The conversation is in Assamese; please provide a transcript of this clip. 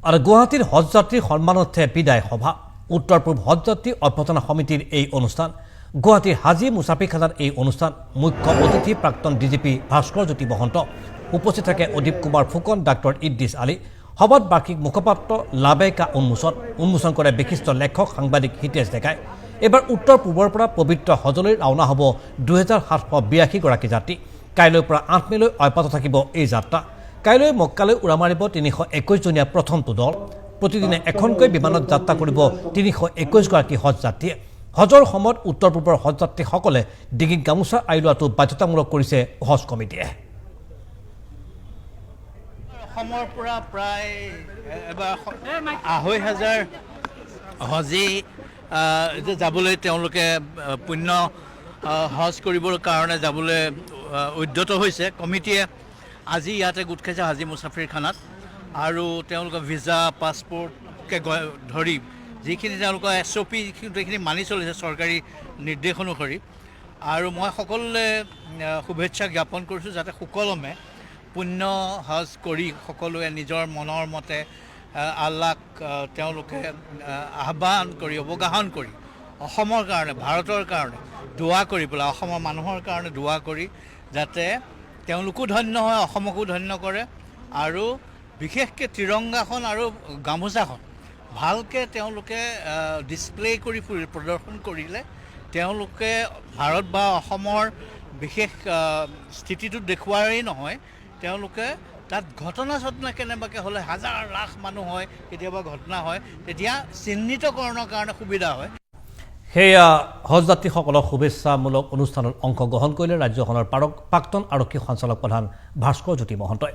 আৰ গুৱাহাটীৰ হজযাত্ৰী সন্মানাৰ্থে বিদায় সভা উত্তৰ পূব হজযাত্ৰী অভ্যৰ্থনা সমিতিৰ এই অনুষ্ঠান গুৱাহাটীৰ হাজী মুছাফিৰখানাৰ এই অনুষ্ঠান মুখ্য অতিথি প্ৰাক্তন ডিজিপি ভাস্কৰ জ্যোতি মহন্ত উপস্থিত থাকে অদীপ কুমাৰ ফুকন ডাক্তৰ ইদ্ৰিছ আলী সভাত বাৰ্ষিক মুখপাত্ৰ লাবেকা উন্মোচন কৰে বিশিষ্ট লেখক সাংবাদিক হিতেশ ডেকাই এবাৰ উত্তৰ পূবৰ পৰা পবিত্ৰ হজলৈ ৰাওনা হ'ব 2782 গৰাকী যাত্ৰী কাইলৈৰ পৰা 8 মেলৈ অব্যাহত থাকিব এই যাত্ৰা কাইলৈ মক্কালৈ উৰা মাৰিব 321 জনীয়া প্ৰথমটো দল প্ৰতিদিনে এখনকৈ বিমানত যাত্ৰা কৰিব 321 গৰাকী হজ যাত্ৰীয়ে হজৰ সময়ত উত্তৰ পূবৰ হজ যাত্ৰীসকলে ডিঙিত গামোচা আঁৰি লোৱাটো বাধ্যতামূলক কৰিছে হজ কমিটিয়ে অসমৰ পৰা প্ৰায় 2,500 হজী যাবলৈ তেওঁলোকে পুণ্য হজ কৰিবৰ কাৰণে যাবলৈ উদ্যত হৈছে কমিটিয়ে আজি ইয়াতে গোট খাইছে হাজী মুছাফিৰখানাত আৰু তেওঁলোকৰ ভিজা পাছপৰ্টকে ধৰি যিখিনি তেওঁলোকৰ SOP সেইখিনি মানি চলিছে চৰকাৰী নিৰ্দেশ অনুসৰি আৰু মই সকলোৱে শুভেচ্ছা জ্ঞাপন কৰিছোঁ যাতে সুকলমে পুণ্য হজ কৰি সকলোৱে নিজৰ মনৰ মতে আল্লাহক তেওঁলোকে আহ্বান কৰি অৱগাহন কৰি অসমৰ কাৰণে ভাৰতৰ কাৰণে দোৱা কৰি পেলাই অসমৰ মানুহৰ কাৰণে দোৱা কৰি যাতে তেওঁলোকো ধন্য হয় অসমকো ধন্য কৰে আৰু বিশেষকৈ তিৰংগাখন আৰু গামোচাখন ভালকৈ তেওঁলোকে ডিছপ্লে কৰি প্ৰদৰ্শন কৰিলে তেওঁলোকে ভাৰত বা অসমৰ বিশেষ স্থিতিটো দেখুৱাৰেই নহয় তেওঁলোকে তাত ঘটনা কেনেবাকৈ হ'লে হাজাৰ লাখ মানুহ হয় কেতিয়াবা ঘটনা হয় তেতিয়া চিহ্নিতকৰণৰ কাৰণে সুবিধা হয় সেয়া হজযাত্ৰীসকলক শুভেচ্ছামূলক অনুষ্ঠানত অংশগ্ৰহণ কৰিলে ৰাজ্যখনৰ প্ৰাক্তন আৰক্ষী সঞ্চালক প্ৰধান ভাস্কৰ জ্যোতি মহন্তই